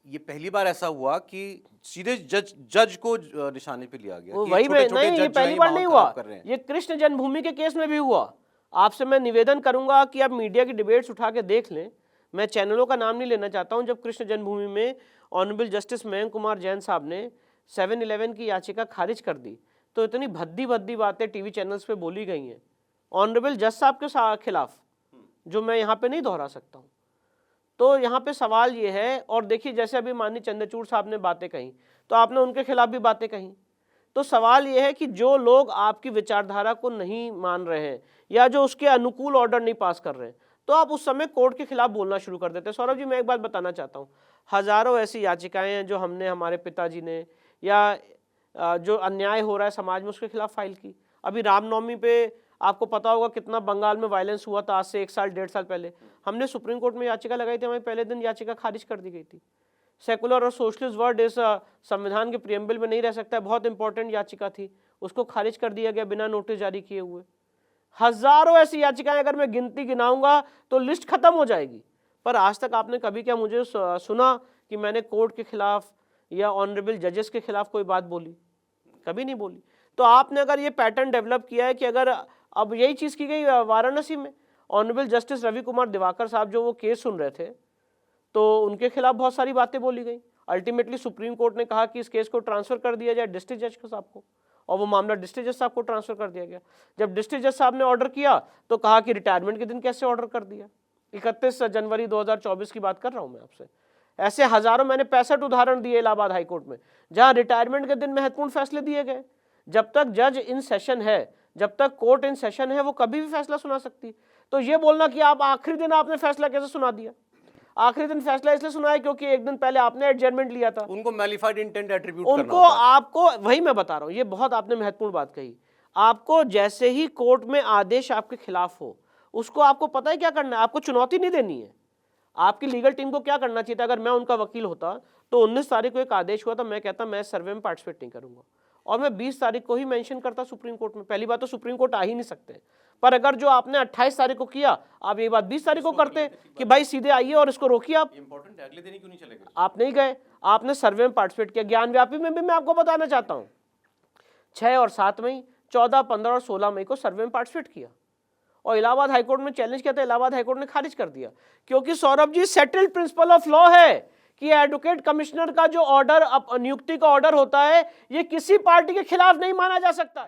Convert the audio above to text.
ये पहली बार ऐसा हुआ कि सीधे जज को निशाने पे लिया गया वो कि वही छोटे में छोटे नहीं, जज ये जो हैं, पहली बार माहौल नहीं खराब हुआ, कर रहे हैं। ये कृष्ण जन्मभूमि के केस में भी हुआ। आपसे मैं निवेदन करूंगा कि आप मीडिया की डिबेट्स उठा के देख लें, मैं चैनलों का नाम नहीं लेना चाहता हूं। जब कृष्ण जन्मभूमि में ऑनरेबल जस्टिस मयंक कुमार जैन साहब ने 7-11 की याचिका खारिज कर दी, तो इतनी भद्दी भद्दी बातें टीवी चैनल्स पे बोली गई हैं ऑनरेबल जज साहब के खिलाफ, जो मैं यहाँ पे नहीं दोहरा सकता हूँ। तो यहाँ पे सवाल ये है, और देखिए जैसे अभी माननीय चंद्रचूड़ साहब ने बातें कही, तो आपने उनके खिलाफ भी बातें कही। तो सवाल ये है कि जो लोग आपकी विचारधारा को नहीं मान रहे हैं या जो उसके अनुकूल ऑर्डर नहीं पास कर रहे हैं, तो आप उस समय कोर्ट के खिलाफ बोलना शुरू कर देते हैं। सौरभ जी, मैं एक बात बताना चाहता हूँ, हजारों ऐसी याचिकाएं हैं जो हमने, हमारे पिताजी ने, या जो अन्याय हो रहा है समाज में उसके खिलाफ फाइल की। अभी रामनवमी पे आपको पता होगा कितना बंगाल में वायलेंस हुआ था, आज से 1 साल 1.5 साल पहले हमने सुप्रीम कोर्ट में याचिका लगाई थी, हमें पहले दिन याचिका खारिज कर दी गई थी। सेकुलर और सोशलिस्ट वर्ड इस संविधान के प्रियम्बल में नहीं रह सकता है, बहुत इंपॉर्टेंट याचिका थी, उसको खारिज कर दिया गया बिना नोटिस जारी किए हुए। हजारों ऐसी याचिकाएं, अगर मैं गिनती गिनाऊंगा तो लिस्ट खत्म हो जाएगी। पर आज तक आपने कभी क्या मुझे सुना कि मैंने कोर्ट के खिलाफ या ऑनरेबल जजेस के खिलाफ कोई बात बोली? कभी नहीं बोली। तो आपने अगर ये पैटर्न डेवलप किया है कि अगर अब यही चीज की गई वाराणसी में, ऑनरेबल जस्टिस रवि कुमार दिवाकर साहब जो वो केस सुन रहे थे, तो उनके खिलाफ बहुत सारी बातें बोली गई। अल्टीमेटली सुप्रीम कोर्ट ने कहा कि इस केस को ट्रांसफर कर दिया जाए डिस्ट्रिक्ट जज साहब को, और वो मामला डिस्ट्रिक्ट जज साहब को ट्रांसफर कर दिया गया। जब डिस्ट्रिक्ट जज साहब ने ऑर्डर किया तो कहा कि रिटायरमेंट के दिन कैसे ऑर्डर कर दिया। 31 जनवरी 2024 की बात कर रहा हूं मैं आपसे। ऐसे हजारों, मैंने 65 उदाहरण दिए इलाहाबाद हाईकोर्ट में, जहां रिटायरमेंट के दिन महत्वपूर्ण फैसले दिए गए। जब तक जज इन सेशन है, जब तक कोर्ट इन सेशन है, वो कभी भी फैसला सुना सकती है। तो ये बोलना कि आप आखिरी दिन आपने फैसला कैसे सुना दिया, आखिरी दिन फैसला इसलिए सुनाया क्योंकि एक दिन पहले आपने एडजर्नमेंट लिया था, उनको मैलिफाइड इंटेंट एट्रीब्यूट करना उनको, होता है। आपको, वही मैं बता रहा हूं, ये बहुत आपने महत्वपूर्ण बात कही। आपको जैसे ही कोर्ट में आदेश आपके खिलाफ हो, उसको आपको पता है क्या करना है, आपको चुनौती नहीं देनी है। आपकी लीगल टीम को क्या करना चाहिए था, अगर मैं उनका वकील होता तो 19 तारीख को एक आदेश हुआ था, मैं कहता मैं सर्वे में पार्टिसिपेट नहीं करूंगा, और मैं 20 तारीख को ही मेंशन करता सुप्रीम कोर्ट में। पहली बात तो सुप्रीम कोर्ट आ ही नहीं सकते, पर अगर जो आपने 28 तारीख को किया, आप ये बात 20 तारीख को करते कि भाई सीधे आइए और इसको रोकिए। आप इंपॉर्टेंट है, अगले दिन ही क्यों नहीं चले गए? आप नहीं गए, आपने सर्वे में पार्टिसिपेट किया। ज्ञानव्यापी में भी मैं आपको बताना चाहता हूं, 6 और 7 मई, 14, 15 और 16 मई को सर्वे में पार्टिसिपेट किया, और इलाहाबाद हाईकोर्ट में चैलेंज किया था, इलाहाबाद हाईकोर्ट ने खारिज कर दिया। क्योंकि Saurabh ji, settled principle of law है कि एडवोकेट कमिश्नर का जो ऑर्डर, नियुक्ति का ऑर्डर होता है, ये किसी पार्टी के खिलाफ नहीं माना जा सकता।